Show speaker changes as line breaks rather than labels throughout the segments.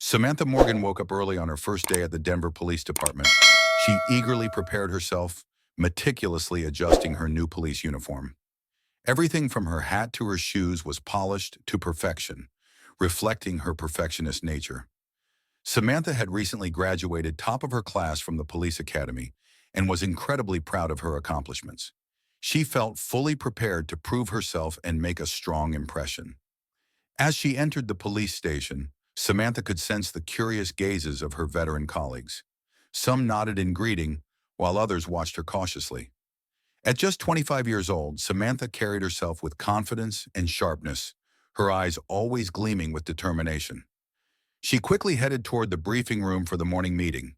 Samantha Morgan woke up early on her first day at the Denver Police Department. She eagerly prepared herself, meticulously adjusting her new police uniform. Everything from her hat to her shoes was polished to perfection, reflecting her perfectionist nature. Samantha had recently graduated top of her class from the police academy and was incredibly proud of her accomplishments. She felt fully prepared to prove herself and make a strong impression. As she entered the police station, Samantha could sense the curious gazes of her veteran colleagues. Some nodded in greeting, while others watched her cautiously. At just 25 years old, Samantha carried herself with confidence and sharpness, her eyes always gleaming with determination. She quickly headed toward the briefing room for the morning meeting.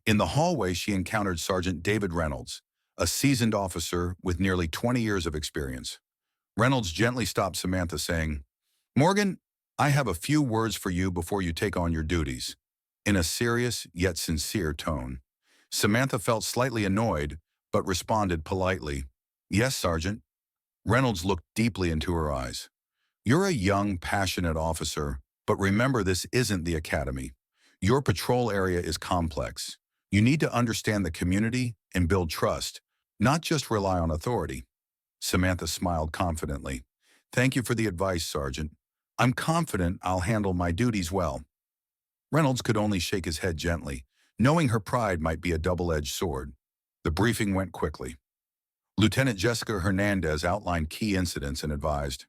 In the hallway, she encountered Sergeant David Reynolds, a seasoned officer with nearly 20 years of experience. Reynolds gently stopped Samantha, saying, "Morgan, I have a few words for you before you take on your duties." In a serious yet sincere tone. Samantha felt slightly annoyed, but responded politely, "Yes, Sergeant." Reynolds looked deeply into her eyes. "You're a young, passionate officer, but remember this isn't the academy. Your patrol area is complex. You need to understand the community and build trust, not just rely on authority." Samantha smiled confidently. "Thank you for the advice, Sergeant. I'm confident I'll handle my duties well." Reynolds could only shake his head gently, knowing her pride might be a double-edged sword. The briefing went quickly. Lieutenant Jessica Hernandez outlined key incidents and advised,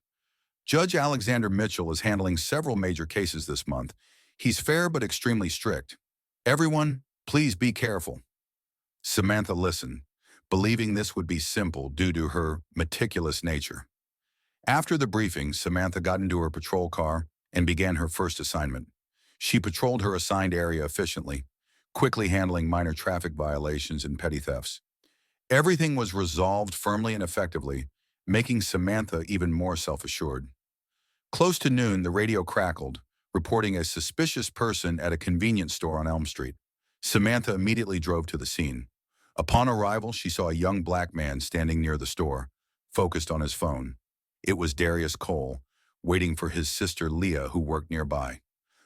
"Judge Alexander Mitchell is handling several major cases this month. He's fair but extremely strict. Everyone, please be careful." Samantha listened, believing this would be simple due to her meticulous nature. After the briefing, Samantha got into her patrol car and began her first assignment. She patrolled her assigned area efficiently, quickly handling minor traffic violations and petty thefts. Everything was resolved firmly and effectively, making Samantha even more self-assured. Close to noon, the radio crackled, reporting a suspicious person at a convenience store on Elm Street. Samantha immediately drove to the scene. Upon arrival, she saw a young black man standing near the store, focused on his phone. It was Darius Cole, waiting for his sister Leah, who worked nearby.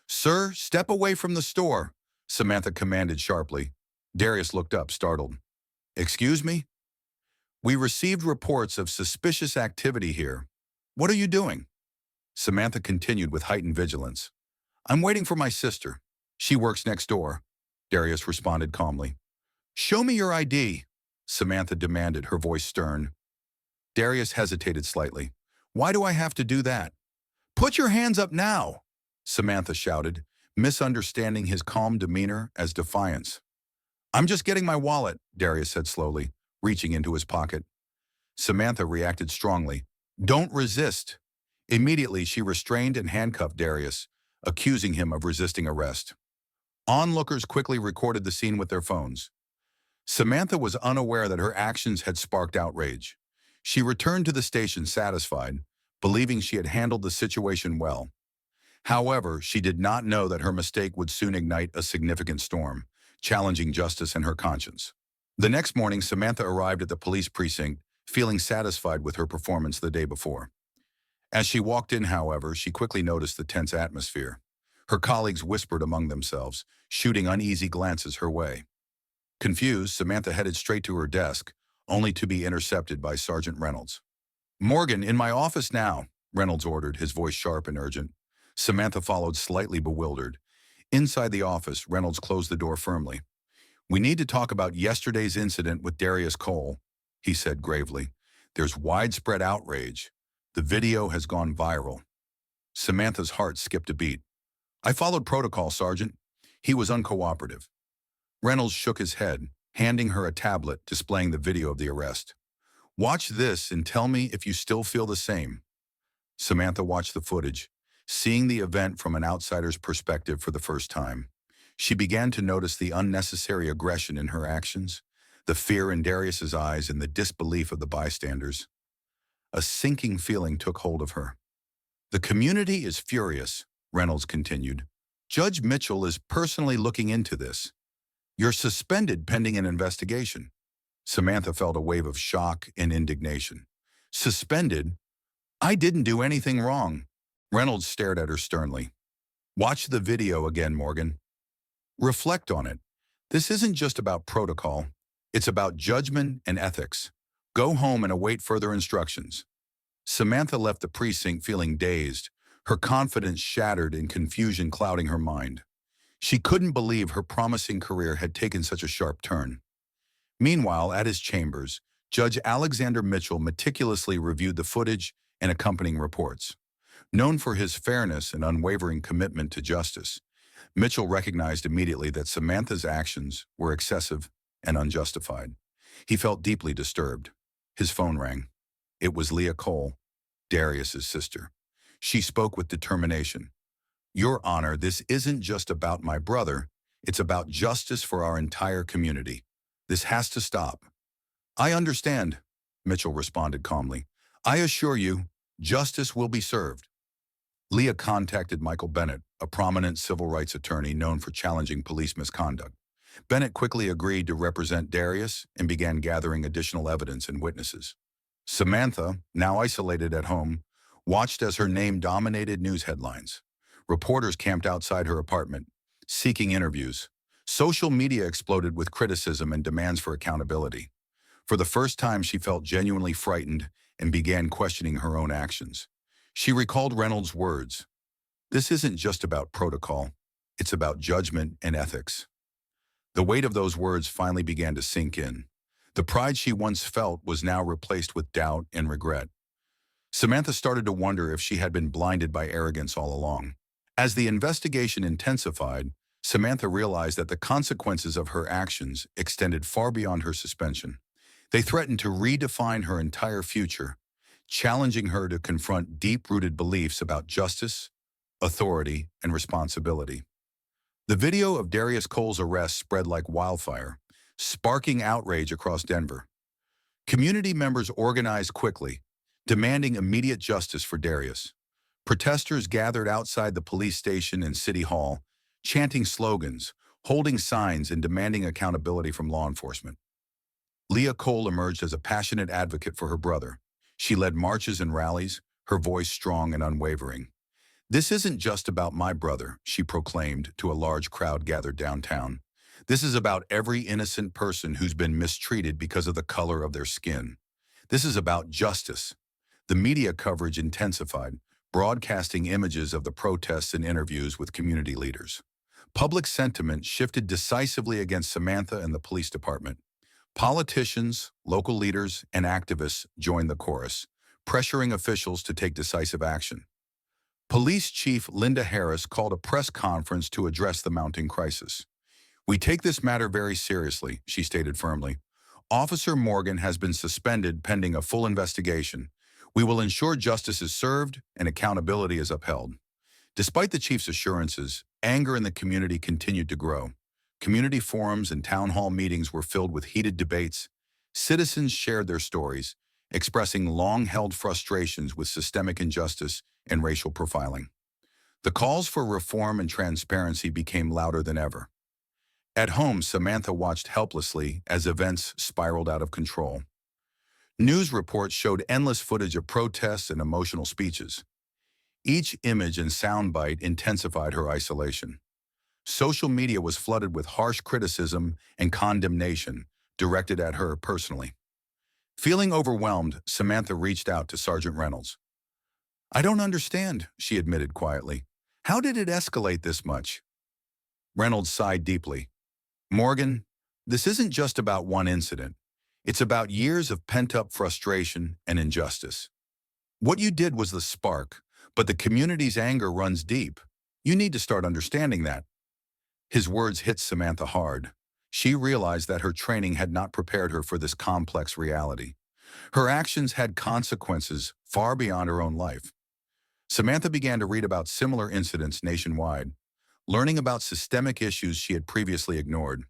"Sir, step away from the store," Samantha commanded sharply. Darius looked up, startled. "Excuse me?" "We received reports of suspicious activity here. What are you doing?" Samantha continued with heightened vigilance. "I'm waiting for my sister. She works next door," Darius responded calmly. "Show me your ID," Samantha demanded, her voice stern. Darius hesitated slightly. "Why do I have to do that?" "Put your hands up now," Samantha shouted, misunderstanding his calm demeanor as defiance. "I'm just getting my wallet," Darius said slowly, reaching into his pocket. Samantha reacted strongly. "Don't resist." Immediately, she restrained and handcuffed Darius, accusing him of resisting arrest. Onlookers quickly recorded the scene with their phones. Samantha was unaware that her actions had sparked outrage. She returned to the station satisfied, believing she had handled the situation well. However, she did not know that her mistake would soon ignite a significant storm, challenging justice and her conscience. The next morning, Samantha arrived at the police precinct, feeling satisfied with her performance the day before. As she walked in, however, she quickly noticed the tense atmosphere. Her colleagues whispered among themselves, shooting uneasy glances her way. Confused, Samantha headed straight to her desk, only to be intercepted by Sergeant Reynolds. "Morgan, in my office now," Reynolds ordered, his voice sharp and urgent. Samantha followed, slightly bewildered. Inside the office, Reynolds closed the door firmly. "We need to talk about yesterday's incident with Darius Cole," he said gravely. "There's widespread outrage. The video has gone viral." Samantha's heart skipped a beat. "I followed protocol, Sergeant." He was uncooperative. Reynolds shook his head, handing her a tablet displaying the video of the arrest. "Watch this and tell me if you still feel the same." Samantha watched the footage, seeing the event from an outsider's perspective for the first time. She began to notice the unnecessary aggression in her actions, the fear in Darius's eyes, and the disbelief of the bystanders. A sinking feeling took hold of her. "The community is furious," Reynolds continued. "Judge Mitchell is personally looking into this. You're suspended pending an investigation." Samantha felt a wave of shock and indignation. "Suspended? I didn't do anything wrong." Reynolds stared at her sternly. Watch the video again, Morgan. Reflect on it. This isn't just about protocol. It's about judgment and ethics. Go home and await further instructions. Samantha left the precinct feeling dazed, her confidence shattered and confusion clouding her mind. She couldn't believe her promising career had taken such a sharp turn. Meanwhile, at his chambers, Judge Alexander Mitchell meticulously reviewed the footage and accompanying reports. Known for his fairness and unwavering commitment to justice, Mitchell recognized immediately that Samantha's actions were excessive and unjustified. He felt deeply disturbed. His phone rang. It was Leah Cole, Darius's sister. She spoke with determination. "Your Honor, this isn't just about my brother. It's about justice for our entire community. This has to stop." "I understand," Mitchell responded calmly. "I assure you, justice will be served." Leah contacted Michael Bennett, a prominent civil rights attorney known for challenging police misconduct. Bennett quickly agreed to represent Darius and began gathering additional evidence and witnesses. Samantha, now isolated at home, watched as her name dominated news headlines. Reporters camped outside her apartment, seeking interviews. Social media exploded with criticism and demands for accountability. For the first time, she felt genuinely frightened and began questioning her own actions. She recalled Reynolds' words, "This isn't just about protocol, it's about judgment and ethics." The weight of those words finally began to sink in. The pride she once felt was now replaced with doubt and regret. Samantha started to wonder if she had been blinded by arrogance all along. As the investigation intensified, Samantha realized that the consequences of her actions extended far beyond her suspension. They threatened to redefine her entire future, challenging her to confront deep-rooted beliefs about justice, authority, and responsibility. The video of Darius Cole's arrest spread like wildfire, sparking outrage across Denver. Community members organized quickly, demanding immediate justice for Darius. Protesters gathered outside the police station and city hall, chanting slogans, holding signs, and demanding accountability from law enforcement. Leah Cole emerged as a passionate advocate for her brother. She led marches and rallies, her voice strong and unwavering. "This isn't just about my brother," she proclaimed to a large crowd gathered downtown. "This is about every innocent person who's been mistreated because of the color of their skin. This is about justice." The media coverage intensified, broadcasting images of the protests and interviews with community leaders. Public sentiment shifted decisively against Samantha and the police department. Politicians, local leaders, and activists joined the chorus, pressuring officials to take decisive action. Police Chief Linda Harris called a press conference to address the mounting crisis. "We take this matter very seriously," she stated firmly. "Officer Morgan has been suspended pending a full investigation. We will ensure justice is served and accountability is upheld." Despite the chief's assurances, anger in the community continued to grow. Community forums and town hall meetings were filled with heated debates. Citizens shared their stories, expressing long-held frustrations with systemic injustice and racial profiling. The calls for reform and transparency became louder than ever. At home, Samantha watched helplessly as events spiraled out of control. News reports showed endless footage of protests and emotional speeches. Each image and soundbite intensified her isolation. Social media was flooded with harsh criticism and condemnation directed at her personally. Feeling overwhelmed, Samantha reached out to Sergeant Reynolds. "I don't understand," she admitted quietly. "How did it escalate this much?" Reynolds sighed deeply. "Morgan, this isn't just about one incident. It's about years of pent-up frustration and injustice. What you did was the spark, but the community's anger runs deep. You need to start understanding that." His words hit Samantha hard. She realized that her training had not prepared her for this complex reality. Her actions had consequences far beyond her own life. Samantha began to read about similar incidents nationwide, learning about systemic issues she had previously ignored.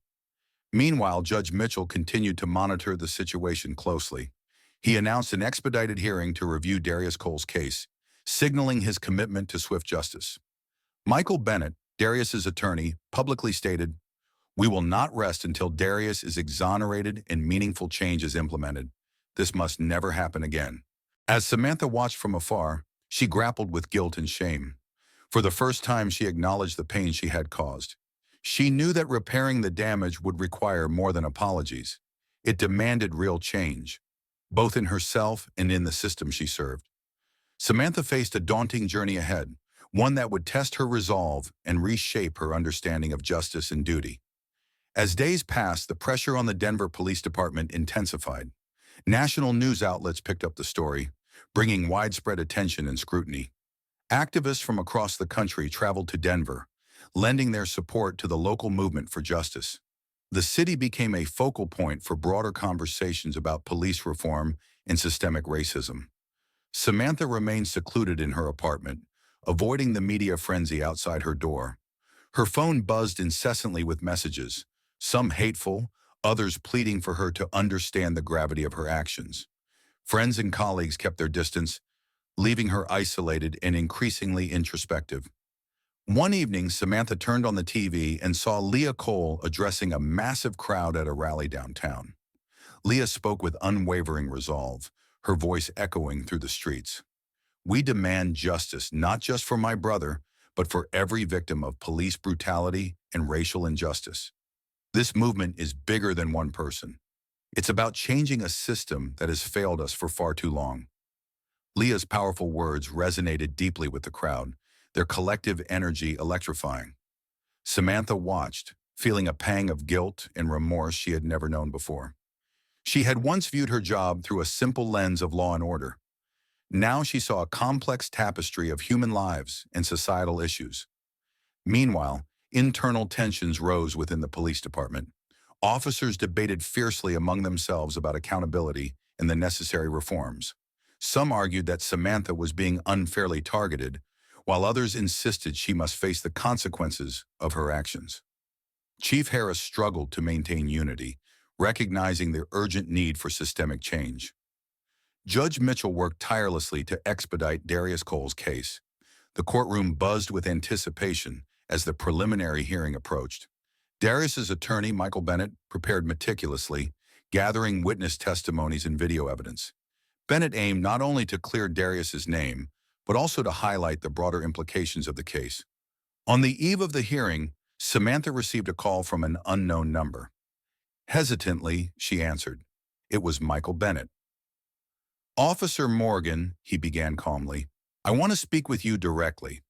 Meanwhile, Judge Mitchell continued to monitor the situation closely. He announced an expedited hearing to review Darius Cole's case, signaling his commitment to swift justice. Michael Bennett, Darius's attorney, publicly stated, "We will not rest until Darius is exonerated and meaningful change is implemented. This must never happen again." As Samantha watched from afar, she grappled with guilt and shame. For the first time, she acknowledged the pain she had caused. She knew that repairing the damage would require more than apologies. It demanded real change, both in herself and in the system she served. Samantha faced a daunting journey ahead, one that would test her resolve and reshape her understanding of justice and duty. As days passed, the pressure on the Denver Police Department intensified. National news outlets picked up the story, bringing widespread attention and scrutiny. Activists from across the country traveled to Denver, lending their support to the local movement for justice. The city became a focal point for broader conversations about police reform and systemic racism. Samantha remained secluded in her apartment, avoiding the media frenzy outside her door. Her phone buzzed incessantly with messages, some hateful, others pleading for her to understand the gravity of her actions. Friends and colleagues kept their distance, leaving her isolated and increasingly introspective. One evening, Samantha turned on the TV and saw Leah Cole addressing a massive crowd at a rally downtown. Leah spoke with unwavering resolve, her voice echoing through the streets. "We demand justice not just for my brother, but for every victim of police brutality and racial injustice. This movement is bigger than one person. It's about changing a system that has failed us for far too long." Leah's powerful words resonated deeply with the crowd, their collective energy electrifying. Samantha watched, feeling a pang of guilt and remorse she had never known before. She had once viewed her job through a simple lens of law and order. Now she saw a complex tapestry of human lives and societal issues. Meanwhile, internal tensions rose within the police department. Officers debated fiercely among themselves about accountability and the necessary reforms. Some argued that Samantha was being unfairly targeted, while others insisted she must face the consequences of her actions. Chief Harris struggled to maintain unity, recognizing the urgent need for systemic change. Judge Mitchell worked tirelessly to expedite Darius Cole's case. The courtroom buzzed with anticipation as the preliminary hearing approached. Darius's attorney, Michael Bennett, prepared meticulously, gathering witness testimonies and video evidence. Bennett aimed not only to clear Darius's name, but also to highlight the broader implications of the case. On the eve of the hearing, Samantha received a call from an unknown number. Hesitantly, she answered. It was Michael Bennett. "Officer Morgan," he began calmly, "I want to speak with you directly.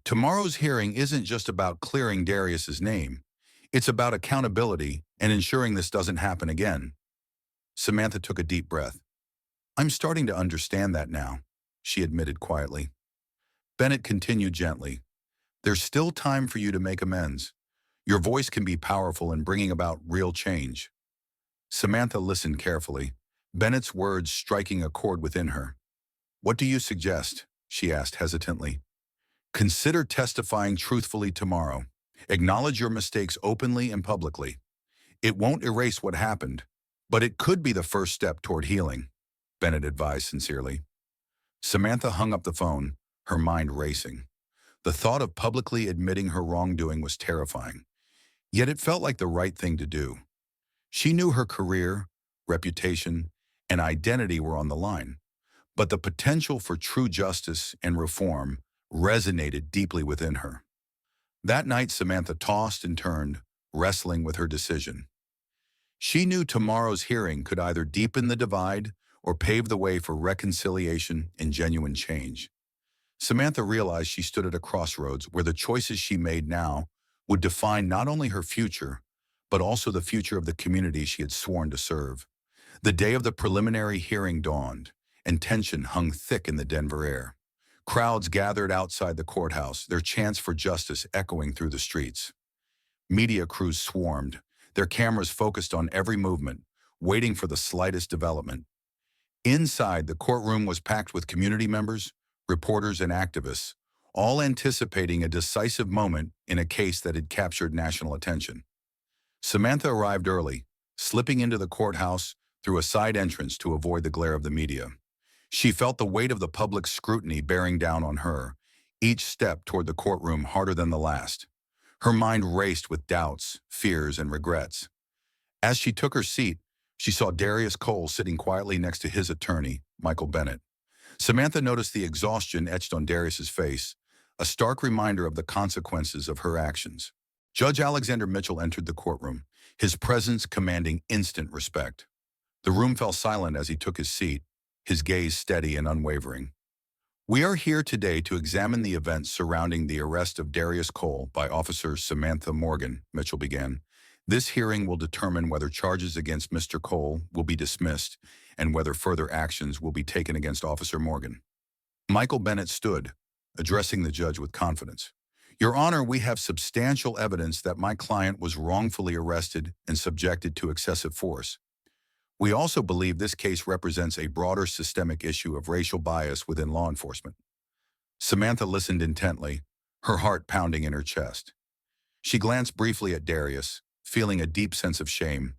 Tomorrow's hearing isn't just about clearing Darius's name. It's about accountability and ensuring this doesn't happen again." Samantha took a deep breath. "I'm starting to understand that now," she admitted quietly. Bennett continued gently. "There's still time for you to make amends. Your voice can be powerful in bringing about real change." Samantha listened carefully, Bennett's words striking a chord within her. "What do you suggest?" she asked hesitantly. "Consider testifying truthfully tomorrow. Acknowledge your mistakes openly and publicly. It won't erase what happened, but it could be the first step toward healing," Bennett advised sincerely. Samantha hung up the phone, her mind racing. The thought of publicly admitting her wrongdoing was terrifying, yet it felt like the right thing to do. She knew her career, reputation, and identity were on the line, but the potential for true justice and reform resonated deeply within her. That night, Samantha tossed and turned, wrestling with her decision. She knew tomorrow's hearing could either deepen the divide or pave the way for reconciliation and genuine change. Samantha realized she stood at a crossroads where the choices she made now would define not only her future, but also the future of the community she had sworn to serve. The day of the preliminary hearing dawned, and tension hung thick in the Denver air. Crowds gathered outside the courthouse, their chants for justice echoing through the streets. Media crews swarmed, their cameras focused on every movement, waiting for the slightest development. Inside, the courtroom was packed with community members, reporters, and activists, all anticipating a decisive moment in a case that had captured national attention. Samantha arrived early, slipping into the courthouse through a side entrance to avoid the glare of the media. She felt the weight of the public scrutiny bearing down on her, each step toward the courtroom harder than the last. Her mind raced with doubts, fears, and regrets. As she took her seat, she saw Darius Cole sitting quietly next to his attorney, Michael Bennett. Samantha noticed the exhaustion etched on Darius's face, a stark reminder of the consequences of her actions. Judge Alexander Mitchell entered the courtroom, his presence commanding instant respect. The room fell silent as he took his seat, his gaze steady and unwavering. We are here today to examine the events surrounding the arrest of Darius Cole by Officer Samantha Morgan, Mitchell began. This hearing will determine whether charges against Mr. Cole will be dismissed and whether further actions will be taken against Officer Morgan. Michael Bennett stood, addressing the judge with confidence. Your Honor, we have substantial evidence that my client was wrongfully arrested and subjected to excessive force. We also believe this case represents a broader systemic issue of racial bias within law enforcement. Samantha listened intently, her heart pounding in her chest. She glanced briefly at Darius, feeling a deep sense of shame.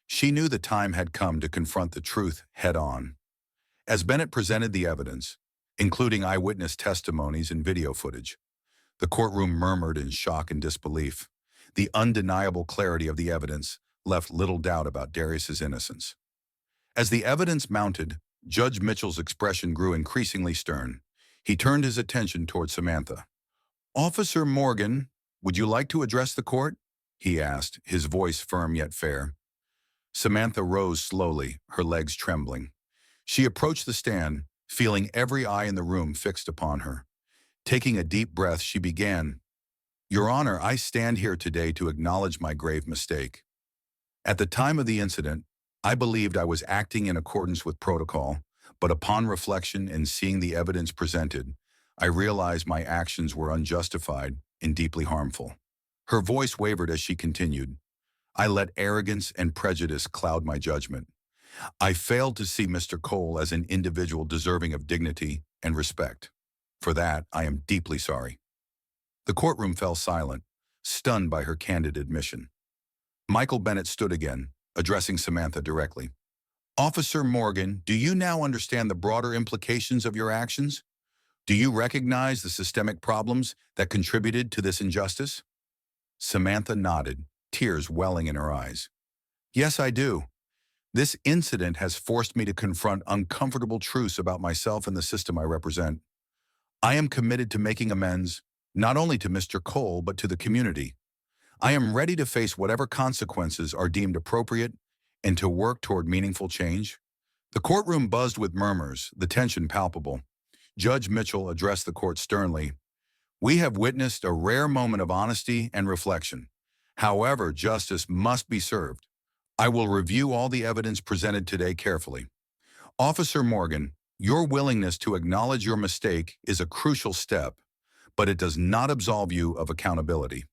She knew the time had come to confront the truth head-on. As Bennett presented the evidence, including eyewitness testimonies and video footage, the courtroom murmured in shock and disbelief. The undeniable clarity of the evidence left little doubt about Darius's innocence. As the evidence mounted, Judge Mitchell's expression grew increasingly stern. He turned his attention toward Samantha. Officer Morgan, would you like to address the court? He asked, his voice firm yet fair. Samantha rose slowly, her legs trembling. She approached the stand, feeling every eye in the room fixed upon her. Taking a deep breath, she began, Your Honor, I stand here today to acknowledge my grave mistake. At the time of the incident, I believed I was acting in accordance with protocol, but upon reflection and seeing the evidence presented, I realized my actions were unjustified and deeply harmful. Her voice wavered as she continued, I let arrogance and prejudice cloud my judgment. I failed to see Mr. Cole as an individual deserving of dignity and respect. For that, I am deeply sorry. The courtroom fell silent, stunned by her candid admission. Michael Bennett stood again, addressing Samantha directly. Officer Morgan, do you now understand the broader implications of your actions? Do you recognize the systemic problems that contributed to this injustice? Samantha nodded, tears welling in her eyes. Yes, I do. This incident has forced me to confront uncomfortable truths about myself and the system I represent. I am committed to making amends, not only to Mr. Cole, but to the community. I am ready to face whatever consequences are deemed appropriate and to work toward meaningful change. The courtroom buzzed with murmurs, the tension palpable. Judge Mitchell addressed the court sternly. We have witnessed a rare moment of honesty and reflection. However, justice must be served. I will review all the evidence presented today carefully. Officer Morgan, your willingness to acknowledge your mistake is a crucial step, but it does not absolve you of accountability.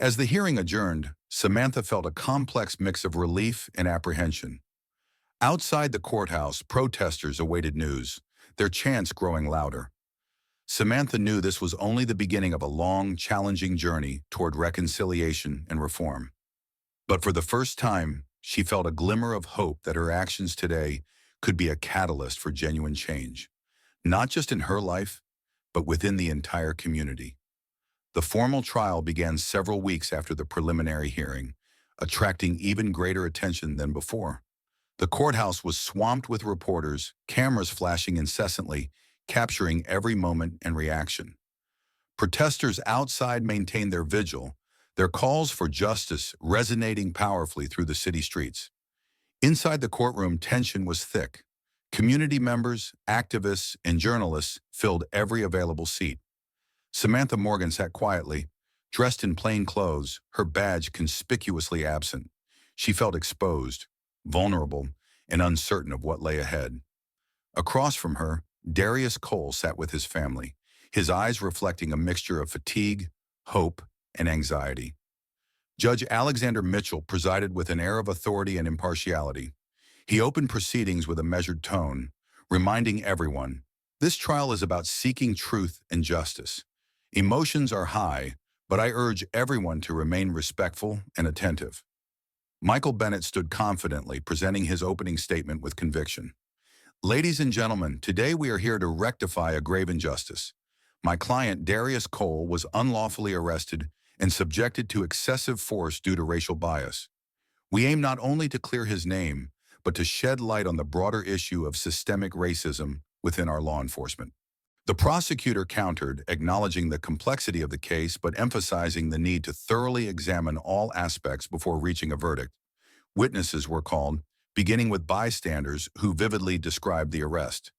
As the hearing adjourned, Samantha felt a complex mix of relief and apprehension. Outside the courthouse, protesters awaited news, their chants growing louder. Samantha knew this was only the beginning of a long, challenging journey toward reconciliation and reform. But for the first time, she felt a glimmer of hope that her actions today could be a catalyst for genuine change, not just in her life, but within the entire community. The formal trial began several weeks after the preliminary hearing, attracting even greater attention than before. The courthouse was swamped with reporters, cameras flashing incessantly, capturing every moment and reaction. Protesters outside maintained their vigil, their calls for justice resonating powerfully through the city streets. Inside the courtroom, tension was thick. Community members, activists, and journalists filled every available seat. Samantha Morgan sat quietly, dressed in plain clothes, her badge conspicuously absent. She felt exposed, vulnerable, and uncertain of what lay ahead. Across from her, Darius Cole sat with his family, his eyes reflecting a mixture of fatigue, hope, and anxiety. Judge Alexander Mitchell presided with an air of authority and impartiality. He opened proceedings with a measured tone, reminding everyone, this trial is about seeking truth and justice. Emotions are high, but I urge everyone to remain respectful and attentive. Michael Bennett stood confidently, presenting his opening statement with conviction. Ladies and gentlemen, today we are here to rectify a grave injustice. My client, Darius Cole, was unlawfully arrested and subjected to excessive force due to racial bias. We aim not only to clear his name, but to shed light on the broader issue of systemic racism within our law enforcement. The prosecutor countered, acknowledging the complexity of the case but emphasizing the need to thoroughly examine all aspects before reaching a verdict. Witnesses were called, beginning with bystanders who vividly described the arrest.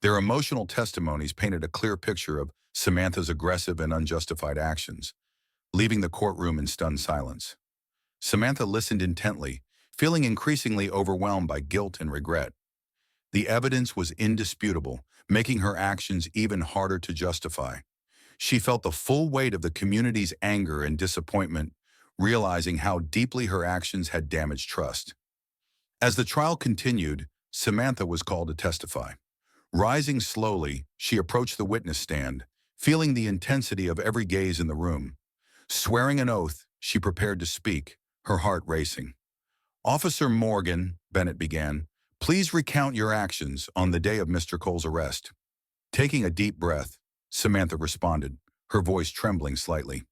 Their emotional testimonies painted a clear picture of Samantha's aggressive and unjustified actions, leaving the courtroom in stunned silence. Samantha listened intently, feeling increasingly overwhelmed by guilt and regret. The evidence was indisputable, making her actions even harder to justify. She felt the full weight of the community's anger and disappointment, realizing how deeply her actions had damaged trust. As the trial continued, Samantha was called to testify. Rising slowly, she approached the witness stand, feeling the intensity of every gaze in the room. Swearing an oath, she prepared to speak, her heart racing. "Officer Morgan," Bennett began, "please recount your actions on the day of Mr. Cole's arrest." Taking a deep breath, Samantha responded, her voice trembling slightly.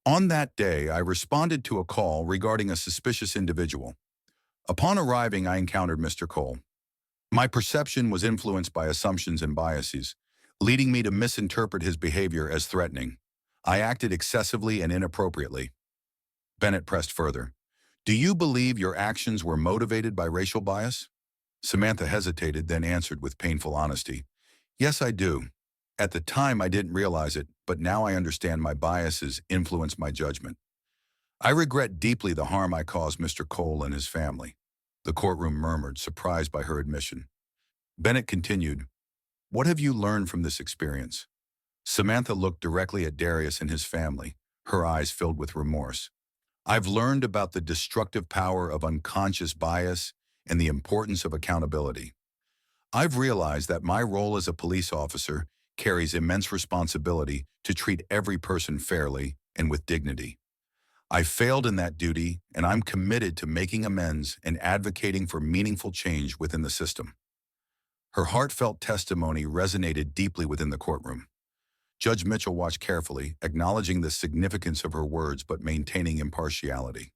"On that day, I responded to a call regarding a suspicious individual. Upon arriving, I encountered Mr. Cole. My perception was influenced by assumptions and biases, leading me to misinterpret his behavior as threatening. I acted excessively and inappropriately." Bennett pressed further. "Do you believe your actions were motivated by racial bias?" Samantha hesitated, then answered with painful honesty. "Yes, I do. At the time, I didn't realize it, but now I understand my biases influence my judgment. I regret deeply the harm I caused Mr. Cole and his family." The courtroom murmured, surprised by her admission. Bennett continued, "What have you learned from this experience?" Samantha looked directly at Darius and his family, her eyes filled with remorse. "I've learned about the destructive power of unconscious bias and the importance of accountability. I've realized that my role as a police officer carries immense responsibility to treat every person fairly and with dignity. I failed in that duty, and I'm committed to making amends and advocating for meaningful change within the system." Her heartfelt testimony resonated deeply within the courtroom. Judge Mitchell watched carefully, acknowledging the significance of her words but maintaining impartiality.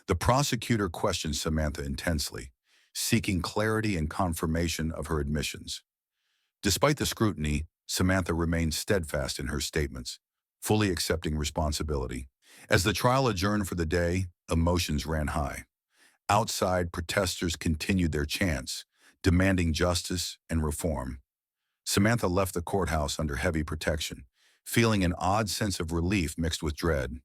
The prosecutor questioned Samantha intensely, seeking clarity and confirmation of her admissions. Despite the scrutiny, Samantha remained steadfast in her statements, fully accepting responsibility. As the trial adjourned for the day, emotions ran high. Outside, protesters continued their chants, demanding justice and reform. Samantha left the courthouse under heavy protection, feeling an odd sense of relief mixed with dread.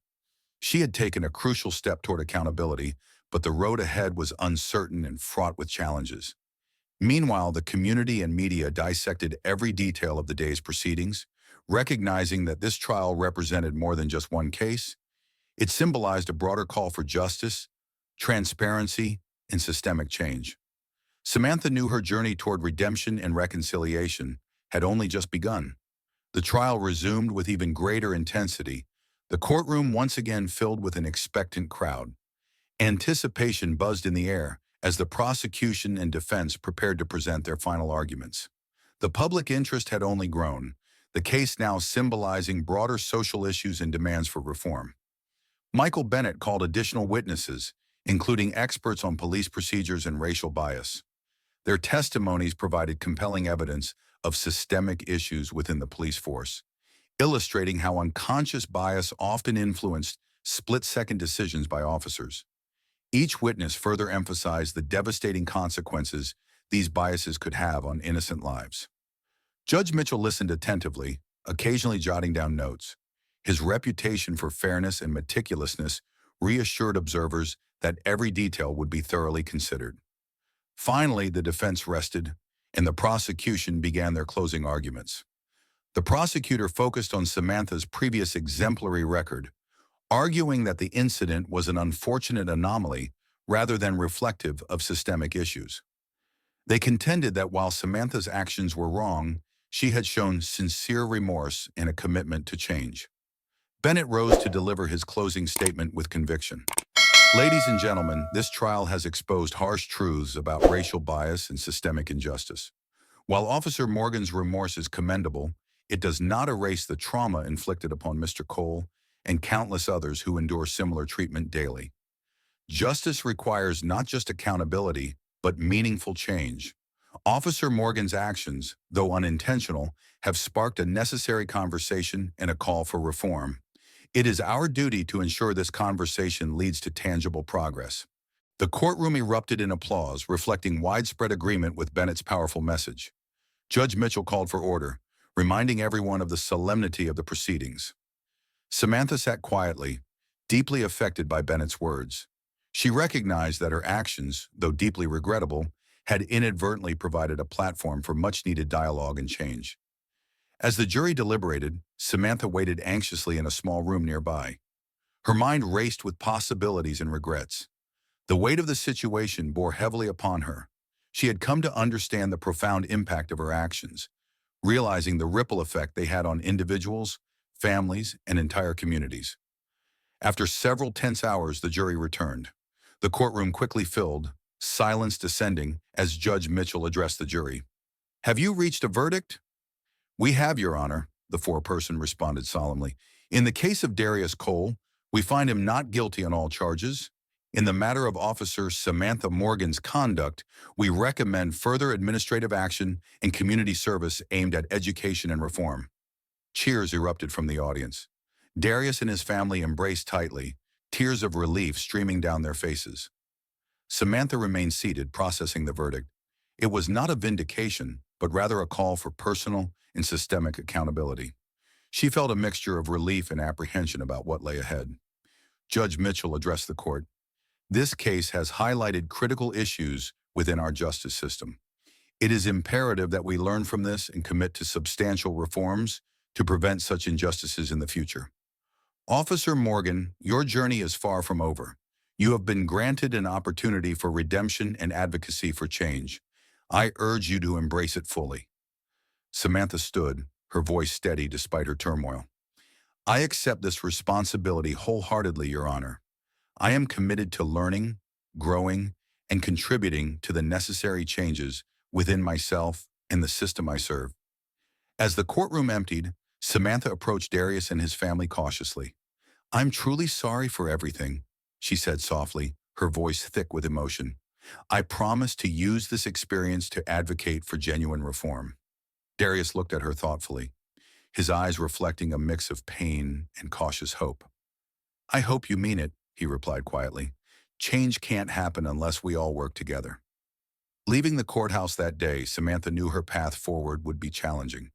She had taken a crucial step toward accountability, but the road ahead was uncertain and fraught with challenges. Meanwhile, the community and media dissected every detail of the day's proceedings, recognizing that this trial represented more than just one case. It symbolized a broader call for justice, transparency, and systemic change. Samantha knew her journey toward redemption and reconciliation had only just begun. The trial resumed with even greater intensity, the courtroom once again filled with an expectant crowd. Anticipation buzzed in the air as the prosecution and defense prepared to present their final arguments. The public interest had only grown, the case now symbolizing broader social issues and demands for reform. Michael Bennett called additional witnesses, including experts on police procedures and racial bias. Their testimonies provided compelling evidence of systemic issues within the police force, illustrating how unconscious bias often influenced split-second decisions by officers. Each witness further emphasized the devastating consequences these biases could have on innocent lives. Judge Mitchell listened attentively, occasionally jotting down notes. His reputation for fairness and meticulousness reassured observers that every detail would be thoroughly considered. Finally, the defense rested, and the prosecution began their closing arguments. The prosecutor focused on Samantha's previous exemplary record, arguing that the incident was an unfortunate anomaly rather than reflective of systemic issues. They contended that while Samantha's actions were wrong, she had shown sincere remorse and a commitment to change. Bennett rose to deliver his closing statement with conviction. "Ladies and gentlemen, this trial has exposed harsh truths about racial bias and systemic injustice. While Officer Morgan's remorse is commendable, it does not erase the trauma inflicted upon Mr. Cole and countless others who endure similar treatment daily. Justice requires not just accountability, but meaningful change. Officer Morgan's actions, though unintentional, have sparked a necessary conversation and a call for reform. It is our duty to ensure this conversation leads to tangible progress. The courtroom erupted in applause, reflecting widespread agreement with Bennett's powerful message. Judge Mitchell called for order, reminding everyone of the solemnity of the proceedings. Samantha sat quietly, deeply affected by Bennett's words. She recognized that her actions, though deeply regrettable, had inadvertently provided a platform for much-needed dialogue and change. As the jury deliberated, Samantha waited anxiously in a small room nearby. Her mind raced with possibilities and regrets. The weight of the situation bore heavily upon her. She had come to understand the profound impact of her actions, realizing the ripple effect they had on individuals, families, and entire communities. After several tense hours, the jury returned. The courtroom quickly filled, silence descending as Judge Mitchell addressed the jury. "Have you reached a verdict?" "We have, Your Honor," the foreperson responded solemnly. "In the case of Darius Cole, we find him not guilty on all charges. In the matter of Officer Samantha Morgan's conduct, we recommend further administrative action and community service aimed at education and reform." Cheers erupted from the audience. Darius and his family embraced tightly, tears of relief streaming down their faces. Samantha remained seated, processing the verdict. It was not a vindication, but rather a call for personal and systemic accountability. She felt a mixture of relief and apprehension about what lay ahead. Judge Mitchell addressed the court. "This case has highlighted critical issues within our justice system. It is imperative that we learn from this and commit to substantial reforms to prevent such injustices in the future. Officer Morgan, your journey is far from over. You have been granted an opportunity for redemption and advocacy for change. I urge you to embrace it fully." Samantha stood, her voice steady despite her turmoil. "I accept this responsibility wholeheartedly, Your Honor. I am committed to learning, growing, and contributing to the necessary changes within myself and the system I serve." As the courtroom emptied, Samantha approached Darius and his family cautiously. "I'm truly sorry for everything," she said softly, her voice thick with emotion. "I promise to use this experience to advocate for genuine reform." Darius looked at her thoughtfully, his eyes reflecting a mix of pain and cautious hope. "I hope you mean it," he replied quietly. "Change can't happen unless we all work together." Leaving the courthouse that day, Samantha knew her path forward would be challenging,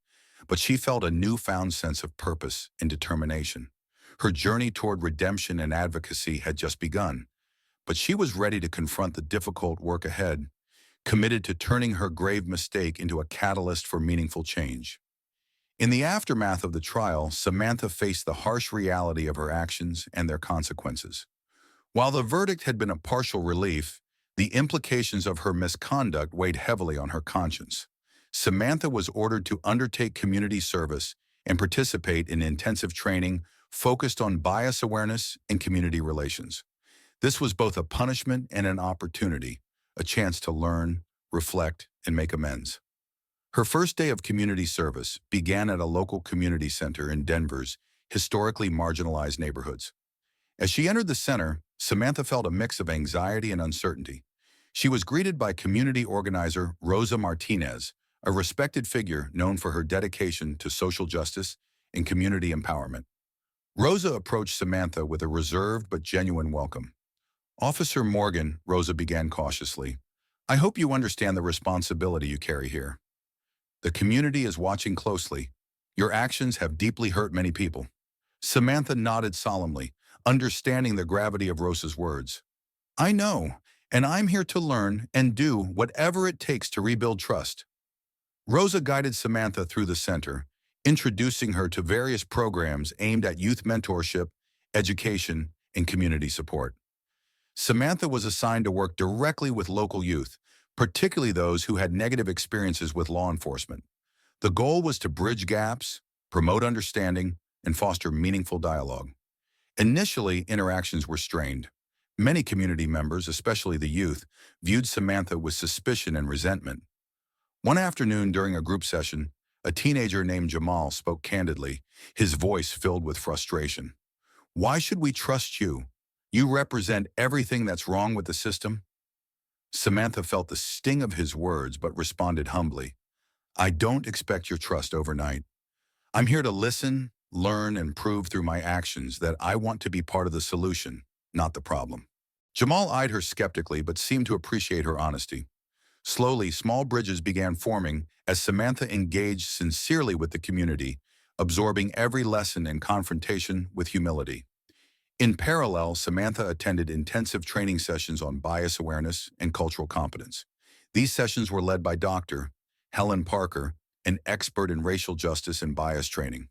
but she felt a newfound sense of purpose and determination. Her journey toward redemption and advocacy had just begun, but she was ready to confront the difficult work ahead, committed to turning her grave mistake into a catalyst for meaningful change. In the aftermath of the trial, Samantha faced the harsh reality of her actions and their consequences. While the verdict had been a partial relief, the implications of her misconduct weighed heavily on her conscience. Samantha was ordered to undertake community service and participate in intensive training focused on bias awareness and community relations. This was both a punishment and an opportunity, a chance to learn, reflect, and make amends. Her first day of community service began at a local community center in Denver's historically marginalized neighborhoods. As she entered the center, Samantha felt a mix of anxiety and uncertainty. She was greeted by community organizer Rosa Martinez, a respected figure known for her dedication to social justice and community empowerment. Rosa approached Samantha with a reserved but genuine welcome. "Officer Morgan," Rosa began cautiously, "I hope you understand the responsibility you carry here. The community is watching closely. Your actions have deeply hurt many people." Samantha nodded solemnly, understanding the gravity of Rosa's words. "I know, and I'm here to learn and do whatever it takes to rebuild trust." Rosa guided Samantha through the center, introducing her to various programs aimed at youth mentorship, education, and community support. Samantha was assigned to work directly with local youth, particularly those who had negative experiences with law enforcement. The goal was to bridge gaps, promote understanding, and foster meaningful dialogue. Initially, interactions were strained. Many community members, especially the youth, viewed Samantha with suspicion and resentment. One afternoon during a group session, a teenager named Jamal spoke candidly, his voice filled with frustration. "Why should we trust you? You represent everything that's wrong with the system." Samantha felt the sting of his words but responded humbly. I don't expect your trust overnight. I'm here to listen, learn, and prove through my actions that I want to be part of the solution, not the problem. Jamal eyed her skeptically but seemed to appreciate her honesty. Slowly, small bridges began forming as Samantha engaged sincerely with the community, absorbing every lesson and confrontation with humility. In parallel, Samantha attended intensive training sessions on bias awareness and cultural competence. These sessions were led by Dr. Helen Parker, an expert in racial justice and bias training.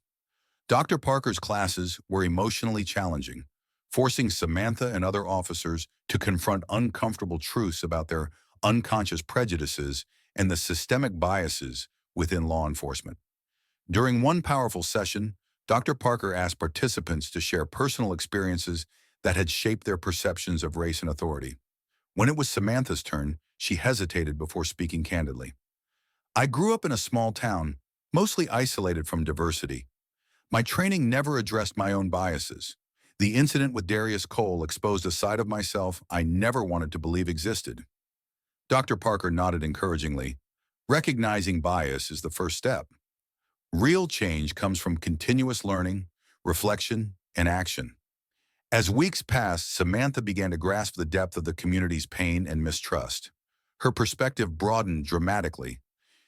Dr. Parker's classes were emotionally challenging, forcing Samantha and other officers to confront uncomfortable truths about their unconscious prejudices and the systemic biases within law enforcement. During one powerful session, Dr. Parker asked participants to share personal experiences that had shaped their perceptions of race and authority. When it was Samantha's turn, she hesitated before speaking candidly. I grew up in a small town, mostly isolated from diversity. My training never addressed my own biases. The incident with Darius Cole exposed a side of myself I never wanted to believe existed. Dr. Parker nodded encouragingly. Recognizing bias is the first step. Real change comes from continuous learning, reflection, and action. As weeks passed, Samantha began to grasp the depth of the community's pain and mistrust. Her perspective broadened dramatically.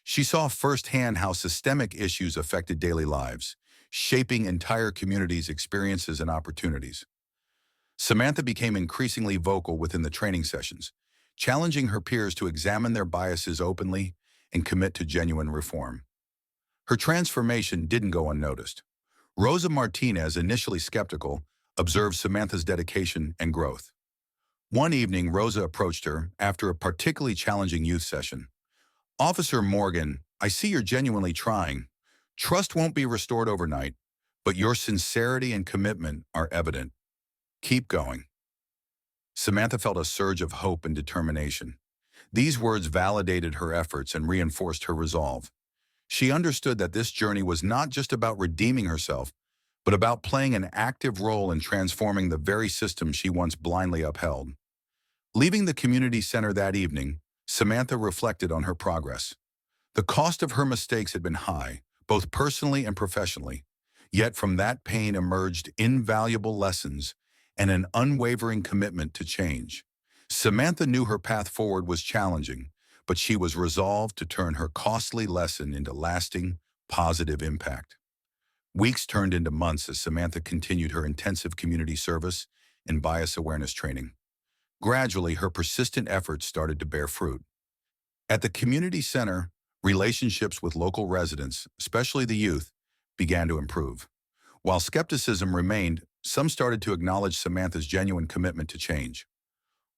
She saw firsthand how systemic issues affected daily lives, shaping entire communities' experiences and opportunities. Samantha became increasingly vocal within the training sessions, challenging her peers to examine their biases openly and commit to genuine reform. Her transformation didn't go unnoticed. Rosa Martinez, initially skeptical, observed Samantha's dedication and growth. One evening, Rosa approached her after a particularly challenging youth session. Officer Morgan, I see you're genuinely trying. Trust won't be restored overnight, but your sincerity and commitment are evident. Keep going. Samantha felt a surge of hope and determination. These words validated her efforts and reinforced her resolve. She understood that this journey was not just about redeeming herself, but about playing an active role in transforming the very system she once blindly upheld. Leaving the community center that evening, Samantha reflected on her progress. The cost of her mistakes had been high, both personally and professionally. Yet from that pain emerged invaluable lessons and an unwavering commitment to change. Samantha knew her path forward was challenging, but she was resolved to turn her costly lesson into lasting, positive impact. Weeks turned into months as Samantha continued her intensive community service and bias awareness training. Gradually, her persistent efforts started to bear fruit. At the community center, relationships with local residents, especially the youth, began to improve. While skepticism remained, some started to acknowledge Samantha's genuine commitment to change.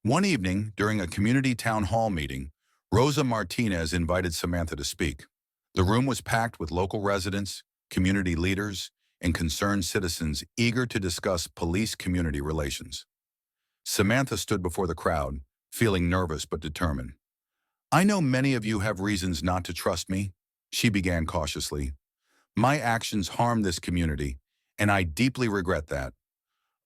One evening, during a community town hall meeting, Rosa Martinez invited Samantha to speak. The room was packed with local residents, community leaders, and concerned citizens eager to discuss police-community relations. Samantha stood before the crowd, feeling nervous but determined. I know many of you have reasons not to trust me, she began cautiously. My actions harm this community, and I deeply regret that.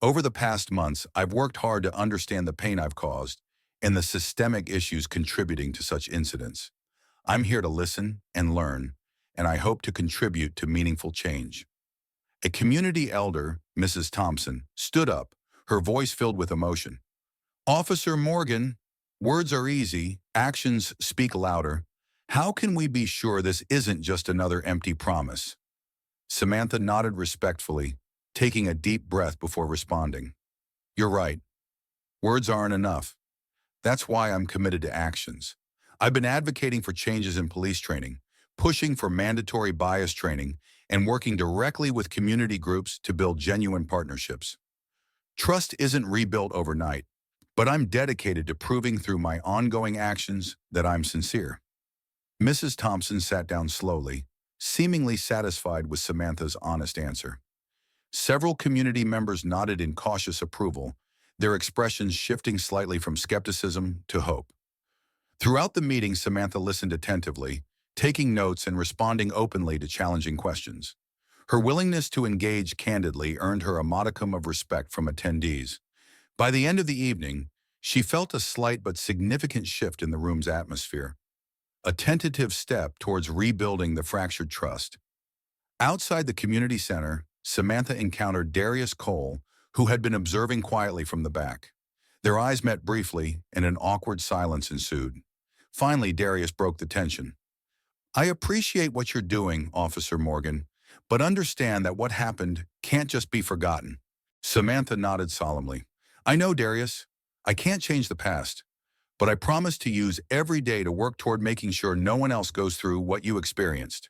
Over the past months, I've worked hard to understand the pain I've caused and the systemic issues contributing to such incidents. I'm here to listen and learn, and I hope to contribute to meaningful change. A community elder, Mrs. Thompson, stood up, her voice filled with emotion. Officer Morgan, words are easy, actions speak louder. How can we be sure this isn't just another empty promise? Samantha nodded respectfully, taking a deep breath before responding. You're right. Words aren't enough. That's why I'm committed to actions. I've been advocating for changes in police training, pushing for mandatory bias training, and working directly with community groups to build genuine partnerships. Trust isn't rebuilt overnight, but I'm dedicated to proving through my ongoing actions that I'm sincere. Mrs. Thompson sat down slowly, seemingly satisfied with Samantha's honest answer. Several community members nodded in cautious approval, their expressions shifting slightly from skepticism to hope. Throughout the meeting, Samantha listened attentively, taking notes and responding openly to challenging questions. Her willingness to engage candidly earned her a modicum of respect from attendees. By the end of the evening, She felt a slight but significant shift in the room's atmosphere, a tentative step towards rebuilding the fractured trust. Outside the community center, Samantha encountered Darius Cole, who had been observing quietly from the back. Their eyes met briefly, and an awkward silence ensued. Finally, Darius broke the tension. "I appreciate what you're doing, Officer Morgan, but understand that what happened can't just be forgotten." Samantha nodded solemnly. "I know, Darius. I can't change the past, but I promise to use every day to work toward making sure no one else goes through what you experienced."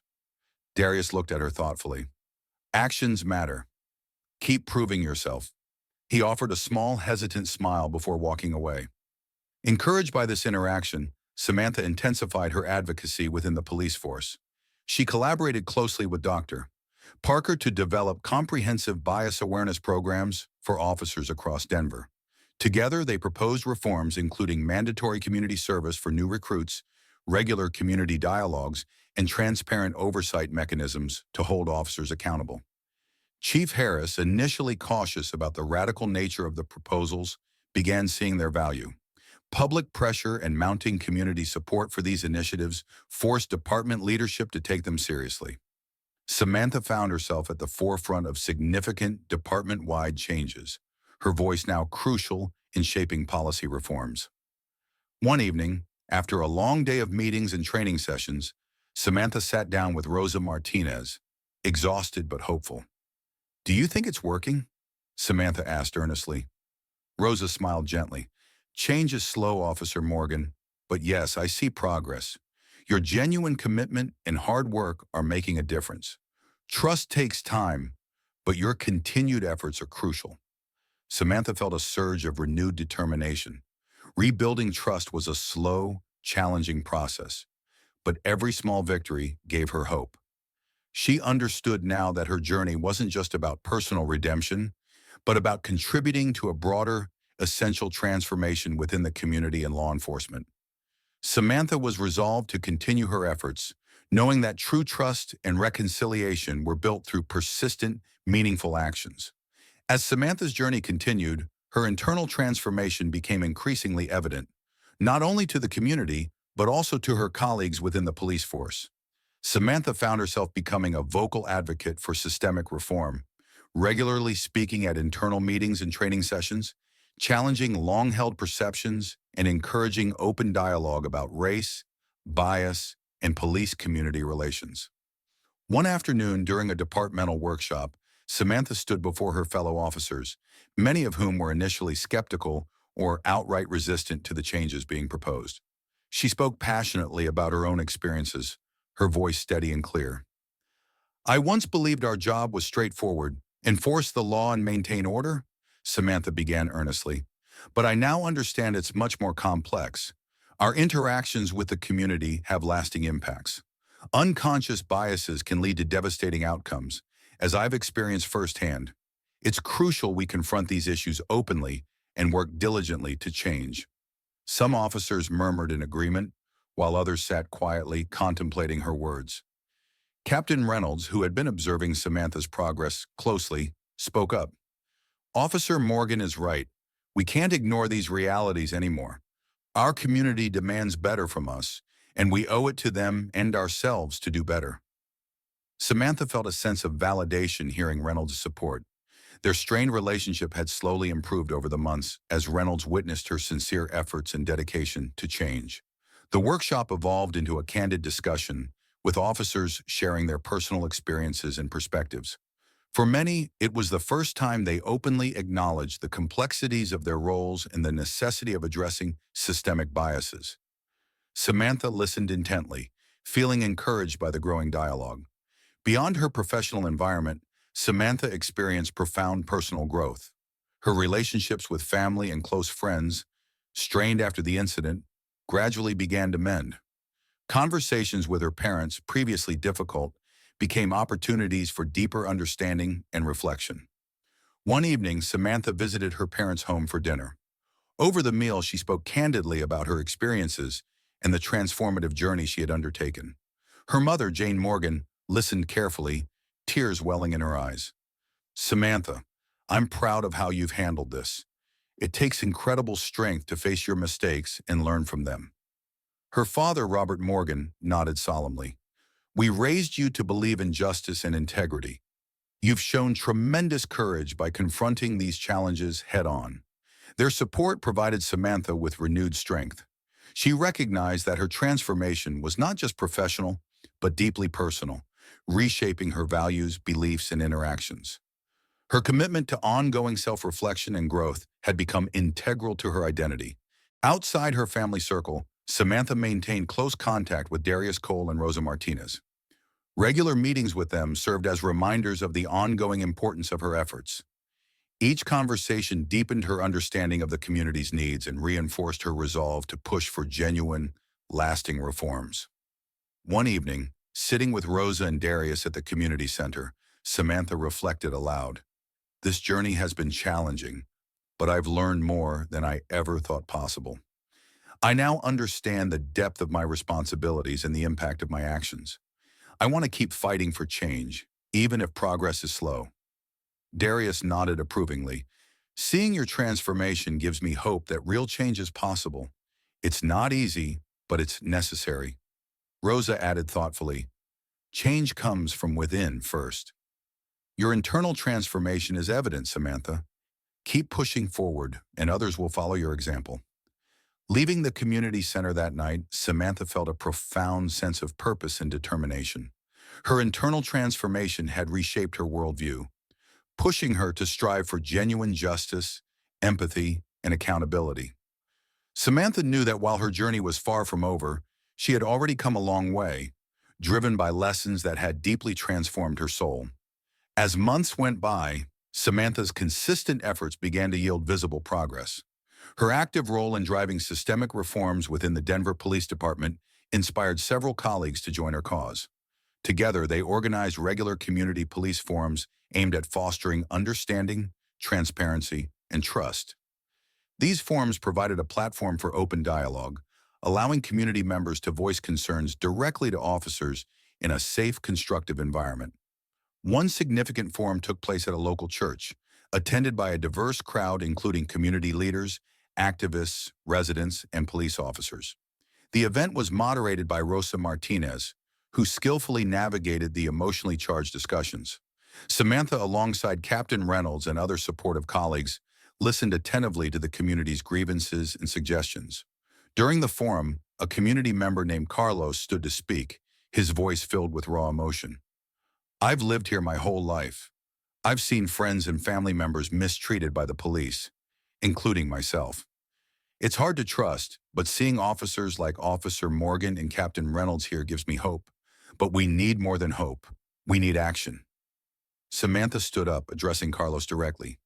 Darius looked at her thoughtfully. "Actions matter. Keep proving yourself." He offered a small, hesitant smile before walking away. Encouraged by this interaction, Samantha intensified her advocacy within the police force. She collaborated closely with Dr. Parker to develop comprehensive bias awareness programs for officers across Denver. Together, they proposed reforms including mandatory community service for new recruits, regular community dialogues, and transparent oversight mechanisms to hold officers accountable. Chief Harris, initially cautious about the radical nature of the proposals, began seeing their value. Public pressure and mounting community support for these initiatives forced department leadership to take them seriously. Samantha found herself at the forefront of significant department-wide changes, her voice now crucial in shaping policy reforms. One evening, after a long day of meetings and training sessions, Samantha sat down with Rosa Martinez, exhausted but hopeful. "Do you think it's working?" Samantha asked earnestly. Rosa smiled gently. "Change is slow, Officer Morgan, but yes, I see progress. Your genuine commitment and hard work are making a difference. Trust takes time, but your continued efforts are crucial." Samantha felt a surge of renewed determination. Rebuilding trust was a slow, challenging process, but every small victory gave her hope. She understood now that her journey wasn't just about personal redemption, but about contributing to a broader, essential transformation within the community and law enforcement. Samantha was resolved to continue her efforts, knowing that true trust and reconciliation were built through persistent, meaningful actions. As Samantha's journey continued, her internal transformation became increasingly evident, not only to the community, but also to her colleagues within the police force. Samantha found herself becoming a vocal advocate for systemic reform, regularly speaking at internal meetings and training sessions, challenging long-held perceptions, and encouraging open dialogue about race, bias, and police community relations. One afternoon during a departmental workshop, Samantha stood before her fellow officers, many of whom were initially skeptical or outright resistant to the changes being proposed. She spoke passionately about her own experiences, her voice steady and clear. "I once believed our job was straightforward: enforce the law and maintain order," Samantha began earnestly. "But I now understand it's much more complex. Our interactions with the community have lasting impacts. Unconscious biases can lead to devastating outcomes, as I've experienced firsthand. It's crucial we confront these issues openly and work diligently to change." Some officers murmured in agreement, while others sat quietly, contemplating her words. Captain Reynolds, who had been observing Samantha's progress closely, spoke up. "Officer Morgan is right. We can't ignore these realities anymore. Our community demands better from us, and we owe it to them and ourselves to do better." Samantha felt a sense of validation hearing Reynolds' support. Their strained relationship had slowly improved over the months as Reynolds witnessed her sincere efforts and dedication to change. The workshop evolved into a candid discussion, with officers sharing their personal experiences and perspectives. For many, it was the first time they openly acknowledged the complexities of their roles and the necessity of addressing systemic biases. Samantha listened intently, feeling encouraged by the growing dialogue. Beyond her professional environment, Samantha experienced profound personal growth. Her relationships with family and close friends, strained after the incident, gradually began to mend. Conversations with her parents, previously difficult, became opportunities for deeper understanding and reflection. One evening, Samantha visited her parents' home for dinner. Over the meal, she spoke candidly about her experiences and the transformative journey she had undertaken. Her mother, Jane Morgan, listened carefully, tears welling in her eyes. "Samantha, I'm proud of how you've handled this. It takes incredible strength to face your mistakes and learn from them. Her father, Robert Morgan, nodded solemnly. We raised you to believe in justice and integrity. You've shown tremendous courage by confronting these challenges head-on. Their support provided Samantha with renewed strength. She recognized that her transformation was not just professional, but deeply personal, reshaping her values, beliefs, and interactions. Her commitment to ongoing self-reflection and growth had become integral to her identity. Outside her family circle, Samantha maintained close contact with Darius Cole and Rosa Martinez. Regular meetings with them served as reminders of the ongoing importance of her efforts. Each conversation deepened her understanding of the community's needs and reinforced her resolve to push for genuine, lasting reforms. One evening, sitting with Rosa and Darius at the community center, Samantha reflected aloud. This journey has been challenging, but I've learned more than I ever thought possible. I now understand the depth of my responsibilities and the impact of my actions. I want to keep fighting for change, even if progress is slow. Darius nodded approvingly. Seeing your transformation gives me hope that real change is possible. It's not easy, but it's necessary. Rosa added thoughtfully, change comes from within first. Your internal transformation is evident, Samantha. Keep pushing forward, and others will follow your example. Leaving the community center that night, Samantha felt a profound sense of purpose and determination. Her internal transformation had reshaped her worldview, pushing her to strive for genuine justice, empathy, and accountability. Samantha knew that while her journey was far from over, she had already come a long way, driven by lessons that had deeply transformed her soul. As months went by, Samantha's consistent efforts began to yield visible progress. Her active role in driving systemic reforms within the Denver Police Department inspired several colleagues to join her cause. Together, they organized regular community police forums aimed at fostering understanding, transparency, and trust. These forums provided a platform for open dialogue, allowing community members to voice concerns directly to officers in a safe, constructive environment. One significant forum took place at a local church, attended by a diverse crowd including community leaders, activists, residents, and police officers. The event was moderated by Rosa Martinez, who skillfully navigated the emotionally charged discussions. Samantha, alongside Captain Reynolds and other supportive colleagues, listened attentively to the community's grievances and suggestions. During the forum, a community member named Carlos stood to speak, his voice filled with raw emotion. I've lived here my whole life. I've seen friends and family members mistreated by the police, including myself. It's hard to trust, but seeing officers like Officer Morgan and Captain Reynolds here gives me hope. But we need more than hope. We need action. Samantha stood up, addressing Carlos directly.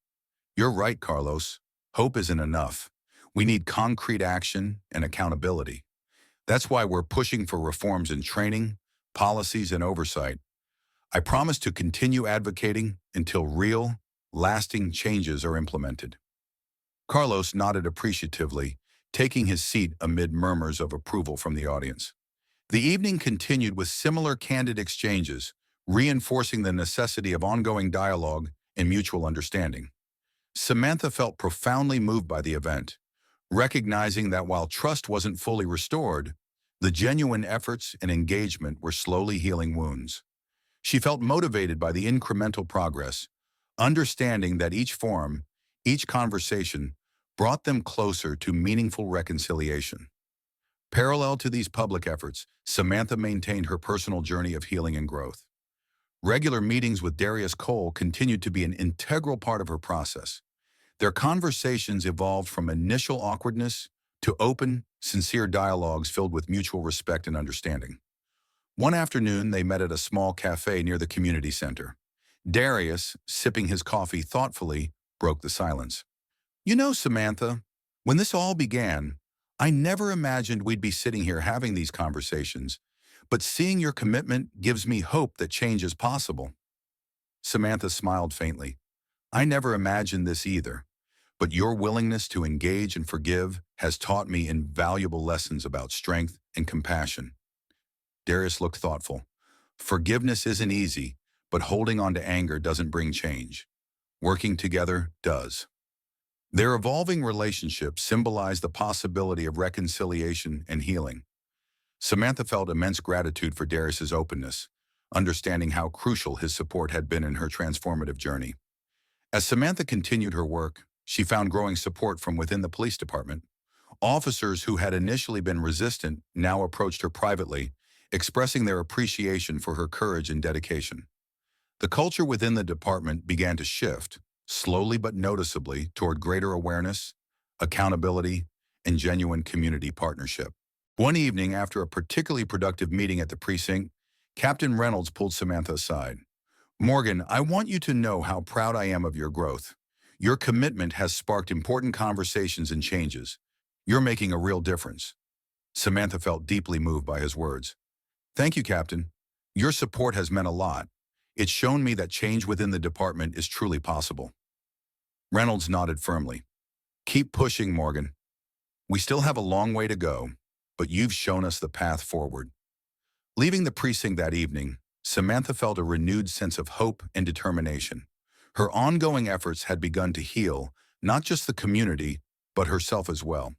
You're right, Carlos. Hope isn't enough. We need concrete action and accountability. That's why we're pushing for reforms in training, policies, and oversight. I promise to continue advocating until real, lasting changes are implemented. Carlos nodded appreciatively, taking his seat amid murmurs of approval from the audience. The evening continued with similar candid exchanges, reinforcing the necessity of ongoing dialogue and mutual understanding. Samantha felt profoundly moved by the event, recognizing that while trust wasn't fully restored, the genuine efforts and engagement were slowly healing wounds. She felt motivated by the incremental progress, understanding that each forum, each conversation, brought them closer to meaningful reconciliation. Parallel to these public efforts, Samantha maintained her personal journey of healing and growth. Regular meetings with Darius Cole continued to be an integral part of her process. Their conversations evolved from initial awkwardness to open, sincere dialogues filled with mutual respect and understanding. One afternoon, they met at a small cafe near the community center. Darius, sipping his coffee thoughtfully, broke the silence. You know, Samantha, when this all began, I never imagined we'd be sitting here having these conversations, but seeing your commitment gives me hope that change is possible. Samantha smiled faintly. I never imagined this either, but your willingness to engage and forgive has taught me invaluable lessons about strength and compassion. Darius looked thoughtful. Forgiveness isn't easy, but holding on to anger doesn't bring change. Working together does. Their evolving relationship symbolized the possibility of reconciliation and healing. Samantha felt immense gratitude for Darius's openness, understanding how crucial his support had been in her transformative journey. As Samantha continued her work, she found growing support from within the police department. Officers who had initially been resistant now approached her privately, expressing their appreciation for her courage and dedication. The culture within the department began to shift, slowly but noticeably, toward greater awareness, accountability, and genuine community partnership. One evening, after a particularly productive meeting at the precinct, Captain Reynolds pulled Samantha aside. "Morgan, I want you to know how proud I am of your growth. Your commitment has sparked important conversations and changes. You're making a real difference." Samantha felt deeply moved by his words. "Thank you, Captain. Your support has meant a lot. It's shown me that change within the department is truly possible." Reynolds nodded firmly. "Keep pushing, Morgan. We still have a long way to go, but you've shown us the path forward." Leaving the precinct that evening, Samantha felt a renewed sense of hope and determination. Her ongoing efforts had begun to heal not just the community, but herself as well.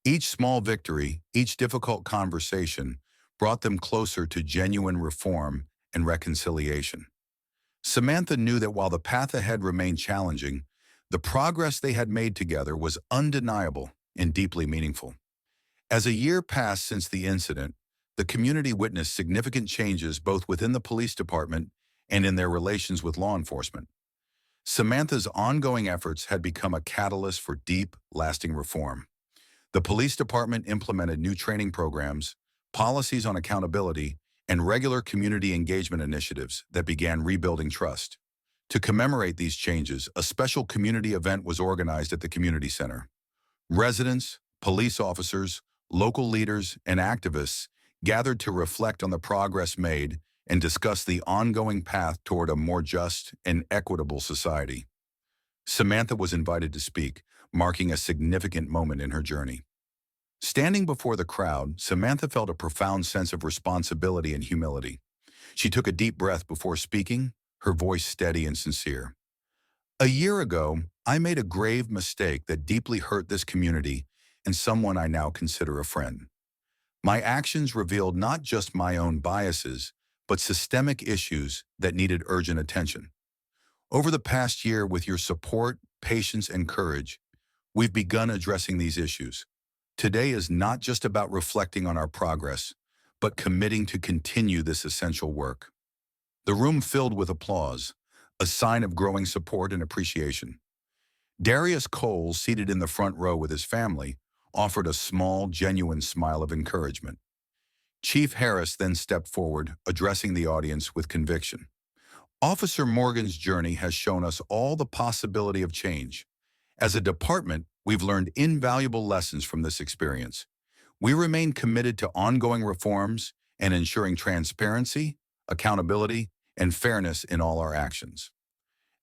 Each small victory, each difficult conversation, brought them closer to genuine reform and reconciliation. Samantha knew that while the path ahead remained challenging, the progress they had made together was undeniable and deeply meaningful. As a year passed since the incident, the community witnessed significant changes both within the police department and in their relations with law enforcement. Samantha's ongoing efforts had become a catalyst for deep, lasting reform. The police department implemented new training programs, policies on accountability, and regular community engagement initiatives that began rebuilding trust. To commemorate these changes, a special community event was organized at the community center. Residents, police officers, local leaders, and activists gathered to reflect on the progress made and discuss the ongoing path toward a more just and equitable society. Samantha was invited to speak, marking a significant moment in her journey. Standing before the crowd, Samantha felt a profound sense of responsibility and humility. She took a deep breath before speaking, her voice steady and sincere. "A year ago, I made a grave mistake that deeply hurt this community and someone I now consider a friend. My actions revealed not just my own biases, but systemic issues that needed urgent attention. Over the past year, with your support, patience, and courage, we've begun addressing these issues. Today is not just about reflecting on our progress, but committing to continue this essential work." The room filled with applause, a sign of growing support and appreciation. Darius Cole, seated in the front row with his family, offered a small, genuine smile of encouragement. Chief Harris then stepped forward, addressing the audience with conviction. "Officer Morgan's journey has shown us all the possibility of change. As a department, we've learned invaluable lessons from this experience. We remain committed to ongoing reforms and ensuring transparency, accountability, and fairness in all our actions."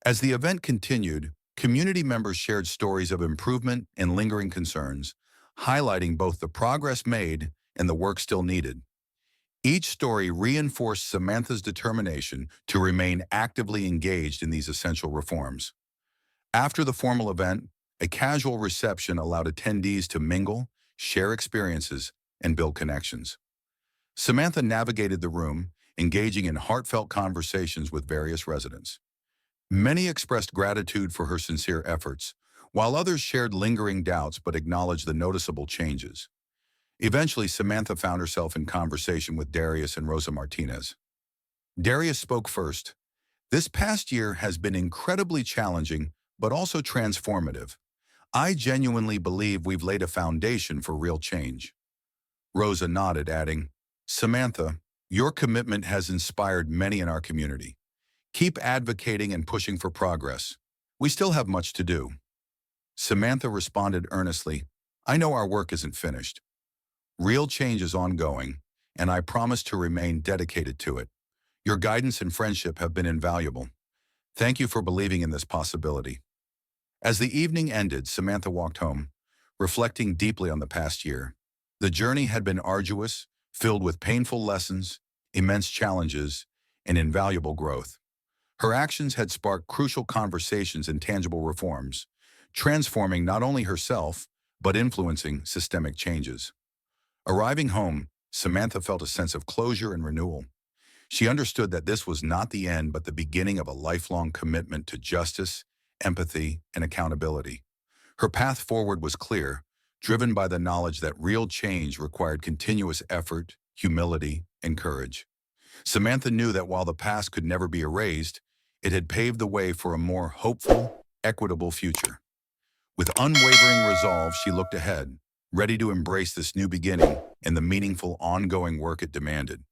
As the event continued, community members shared stories of improvement and lingering concerns, highlighting both the progress made and the work still needed. Each story reinforced Samantha's determination to remain actively engaged in these essential reforms. After the formal event, a casual reception allowed attendees to mingle, share experiences, and build connections. Samantha navigated the room, engaging in heartfelt conversations with various residents. Many expressed gratitude for her sincere efforts, while others shared lingering doubts but acknowledged the noticeable changes. Eventually, Samantha found herself in conversation with Darius and Rosa Martinez. Darius spoke first. "This past year has been incredibly challenging, but also transformative. I genuinely believe we've laid a foundation for real change." Rosa nodded, adding, "Samantha, your commitment has inspired many in our community. Keep advocating and pushing for progress. We still have much to do." Samantha responded earnestly, "I know our work isn't finished. Real change is ongoing, and I promise to remain dedicated to it. Your guidance and friendship have been invaluable. Thank you for believing in this possibility." As the evening ended, Samantha walked home, reflecting deeply on the past year. The journey had been arduous, filled with painful lessons, immense challenges, and invaluable growth. Her actions had sparked crucial conversations and tangible reforms, transforming not only herself, but influencing systemic changes. Arriving home, Samantha felt a sense of closure and renewal. She understood that this was not the end, but the beginning of a lifelong commitment to justice, empathy, and accountability. Her path forward was clear, driven by the knowledge that real change required continuous effort, humility, and courage. Samantha knew that while the past could never be erased, it had paved the way for a more hopeful, equitable future. With unwavering resolve, she looked ahead, ready to embrace this new beginning and the meaningful ongoing work it demanded.